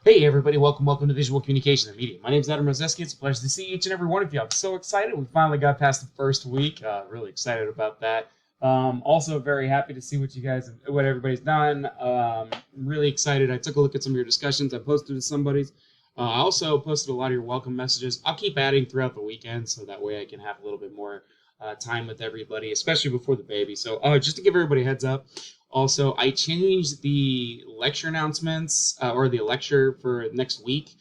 Hey everybody, welcome to Visual Communication and Media. My name is Adam Rozeski. It's a pleasure to see each and every one of you. I'm so excited. We finally got past the first week. Really excited about that. Also very happy to see what everybody's done. Really excited. I took a look at some of your discussions. I posted to somebody's. I also posted a lot of your welcome messages. I'll keep adding throughout the weekend so that way I can have a little bit more time with everybody, especially before the baby. So just to give everybody a heads up, also, I changed the lecture announcements or the lecture for next week.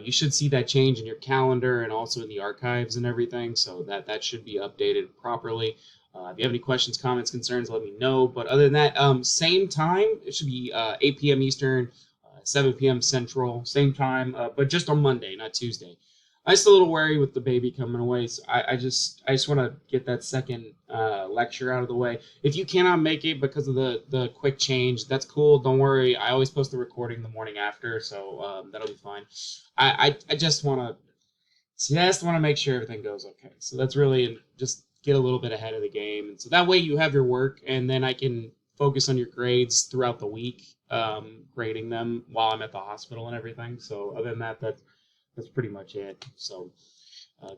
You should see that change in your calendar and also in the archives and everything, so that should be updated properly. If you have any questions, comments, concerns, let me know. But other than that, same time, it should be 8 p.m. Eastern, 7 p.m. Central, same time, but just on Monday, not Tuesday. I'm just a little wary with the baby coming away, so I just want to get that second lecture out of the way. If you cannot make it because of the quick change, that's cool. Don't worry. I always post the recording the morning after, so that'll be fine. I just want to make sure everything goes okay. So that's really just get a little bit ahead of the game, and so that way you have your work, and then I can focus on your grades throughout the week, grading them while I'm at the hospital and everything. So other than that, that's pretty much it. So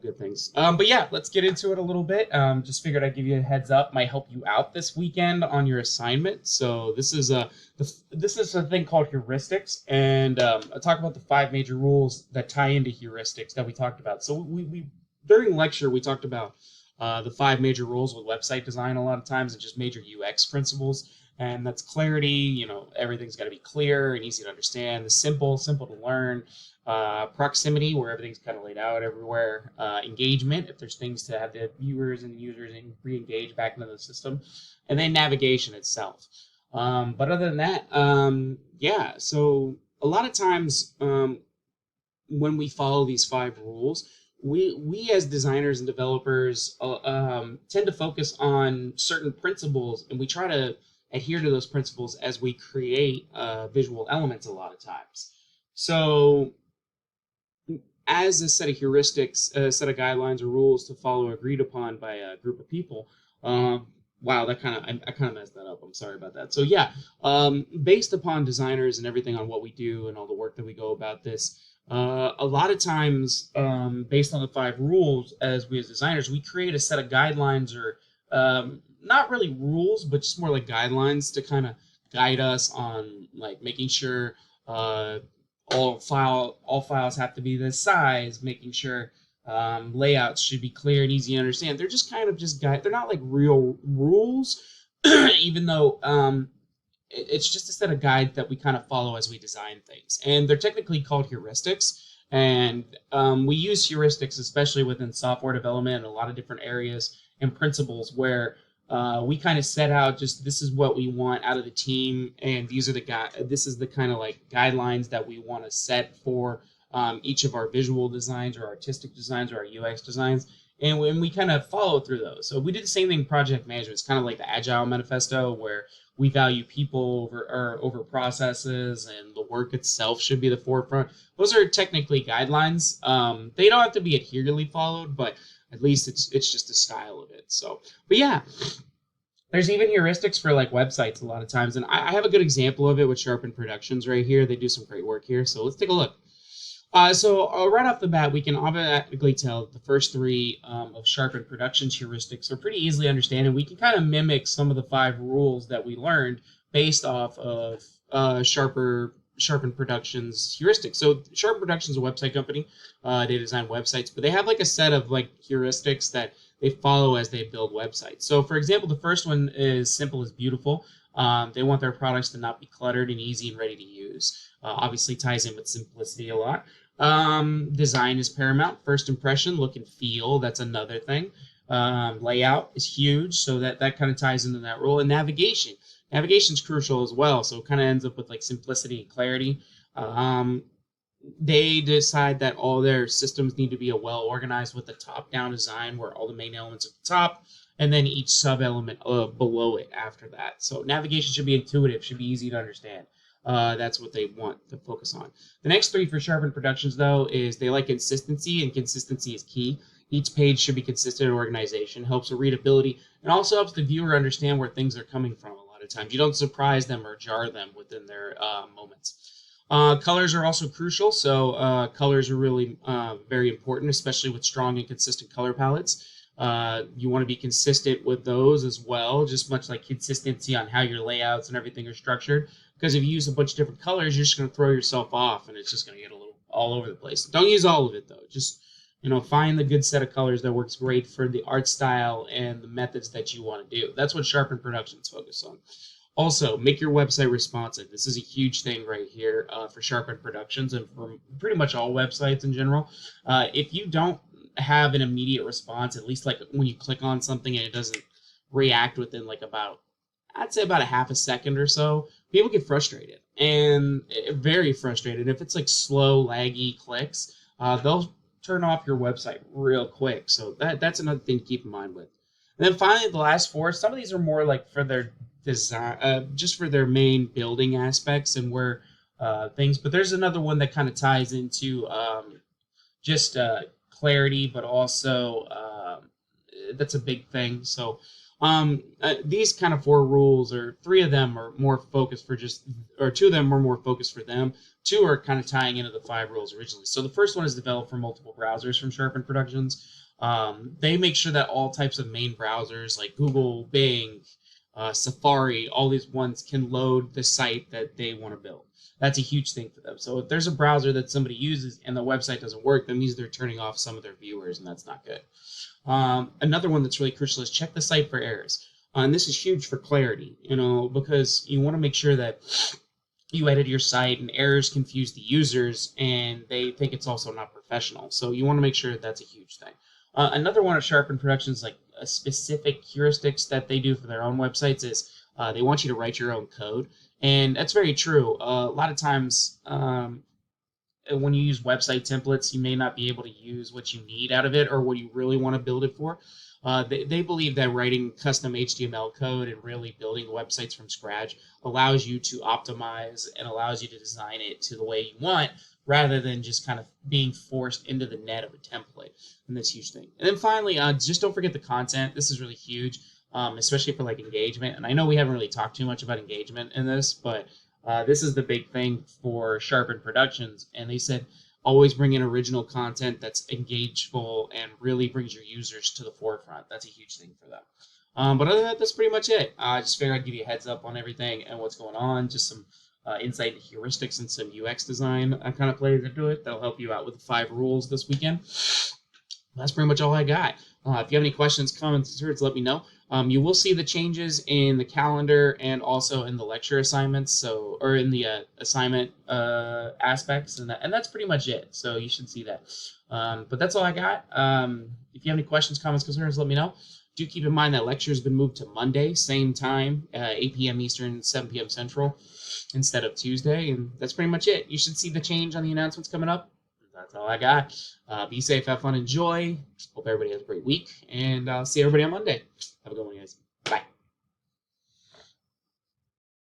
good things. But yeah, let's get into it a little bit. Just figured I'd give you a heads up. Might help you out this weekend on your assignment. So this is a thing called heuristics, and I'll talk about the 5 major rules that tie into heuristics that we talked about. So we during lecture we talked about the 5 major rules with website design a lot of times, and just major UX principles. And that's clarity. Everything's got to be clear and easy to understand. The simple to learn. Proximity, where everything's kind of laid out everywhere. Engagement, if there's things to have the viewers and users re-engage back into the system. And then navigation itself. But other than that, yeah, so a lot of times when we follow these 5 rules, we as designers and developers tend to focus on certain principles, and we try to adhere to those principles as we create visual elements a lot of times. So as a set of heuristics, a set of guidelines or rules to follow agreed upon by a group of people. Wow, I kind of messed that up. I'm sorry about that. So yeah, based upon designers and everything on what we do and all the work that we go about this, a lot of times, based on the 5 rules, as we as designers, we create a set of guidelines or not really rules, but just more like guidelines to kind of guide us on like making sure all files have to be this size, making sure layouts should be clear and easy to understand. They're just kind of just guide. They're not like real rules, even though it's just a set of guides that we kind of follow as we design things. And they're technically called heuristics. And we use heuristics, especially within software development and a lot of different areas and principles where we kind of set out just this is what we want out of the team, and these are this is the kind of like guidelines that we want to set for each of our visual designs or artistic designs or our UX designs, and when we kind of follow through those. So we did the same thing in project management. It's kind of like the Agile Manifesto, where we value people over processes, and the work itself should be the forefront. Those are technically guidelines. They don't have to be adherently followed, but at least it's just a style of it. So, but yeah, there's even heuristics for like websites a lot of times, and I have a good example of it with Sharpen Productions right here. They do some great work here, so let's take a look. So right off the bat, we can automatically tell that the first 3 of Sharpen Productions heuristics are pretty easily understood, and we can kind of mimic some of the 5 rules that we learned based off of Sharpen Productions heuristics. So Sharpen Productions is a website company. They design websites, but they have like a set of like heuristics that they follow as they build websites. So for example, the first one is simple is beautiful. They want their products to not be cluttered and easy and ready to use. Obviously ties in with simplicity a lot. Design is paramount. First impression, look and feel, that's another thing. Layout is huge, so that kind of ties into that role. And navigation. Navigation is crucial as well, so it kind of ends up with like simplicity and clarity. They decide that all their systems need to be a well-organized with a top-down design where all the main elements are at the top, and then each sub-element below it after that. So navigation should be intuitive, should be easy to understand. That's what they want to focus on. The next 3 for Sharpen Productions, though, is they like consistency, and consistency is key. Each page should be consistent in organization, helps with readability, and also helps the viewer understand where things are coming from a lot of times. You don't surprise them or jar them within their moments. Colors are also crucial, so colors are really very important, especially with strong and consistent color palettes. You want to be consistent with those as well, just much like consistency on how your layouts and everything are structured. Because if you use a bunch of different colors, you're just going to throw yourself off, and it's just going to get a little all over the place. Don't use all of it though. Just find the good set of colors that works great for the art style and the methods that you want to do. That's what Sharpen Productions focus on. Also, make your website responsive. This is a huge thing right here for Sharpen Productions and for pretty much all websites in general. If you don't have an immediate response, at least like when you click on something and it doesn't react within like I'd say about a half a second or so, people get frustrated and very frustrated. If it's like slow, laggy clicks, they'll turn off your website real quick. So that's another thing to keep in mind with. And then finally, the last four, some of these are more like for their design, just for their main building aspects and where things. But there's another one that kind of ties into just clarity, but also that's a big thing. So these kind of four rules, or three of them are more focused for or two of them are more focused for them. Two are kind of tying into the 5 rules originally. So the first one is developed for multiple browsers from Sharpen Productions. They make sure that all types of main browsers like Google, Bing, Safari, all these ones can load the site that they want to build. That's a huge thing for them. So if there's a browser that somebody uses and the website doesn't work, that means they're turning off some of their viewers, and that's not good. Another one that's really crucial is check the site for errors. And this is huge for clarity, because you want to make sure that you edit your site and errors confuse the users and they think it's also not professional. So you want to make sure that's a huge thing. Another one at Sharpen Productions, like a specific heuristics that they do for their own websites, is they want you to write your own code. And that's very true. A lot of times when you use website templates, you may not be able to use what you need out of it or what you really want to build it for. They believe that writing custom HTML code and really building websites from scratch allows you to optimize and allows you to design it to the way you want, rather than just kind of being forced into the net of a template. And that's a huge thing. And then finally, just don't forget the content. This is really huge, especially for like engagement. And I know we haven't really talked too much about engagement in this, but this is the big thing for Sharpen Productions. And they said, always bring in original content that's engageful and really brings your users to the forefront. That's a huge thing for them. But other than that, that's pretty much it. I just figured I'd give you a heads up on everything and what's going on. Just some insight into heuristics and some UX design kind of plays into it. That'll help you out with the 5 rules this weekend. That's pretty much all I got. If you have any questions, comments, concerns, let me know. You will see the changes in the calendar and also in the lecture assignments, or in the assignment aspects, and that's pretty much it. So you should see that. But that's all I got. If you have any questions, comments, concerns, let me know. Do keep in mind that lecture has been moved to Monday, same time, 8 p.m. Eastern, 7 p.m. Central, instead of Tuesday, and that's pretty much it. You should see the change on the announcements coming up. That's all I got. Be safe, have fun, enjoy. Hope everybody has a great week, and I'll see everybody on Monday. Have a good one, guys.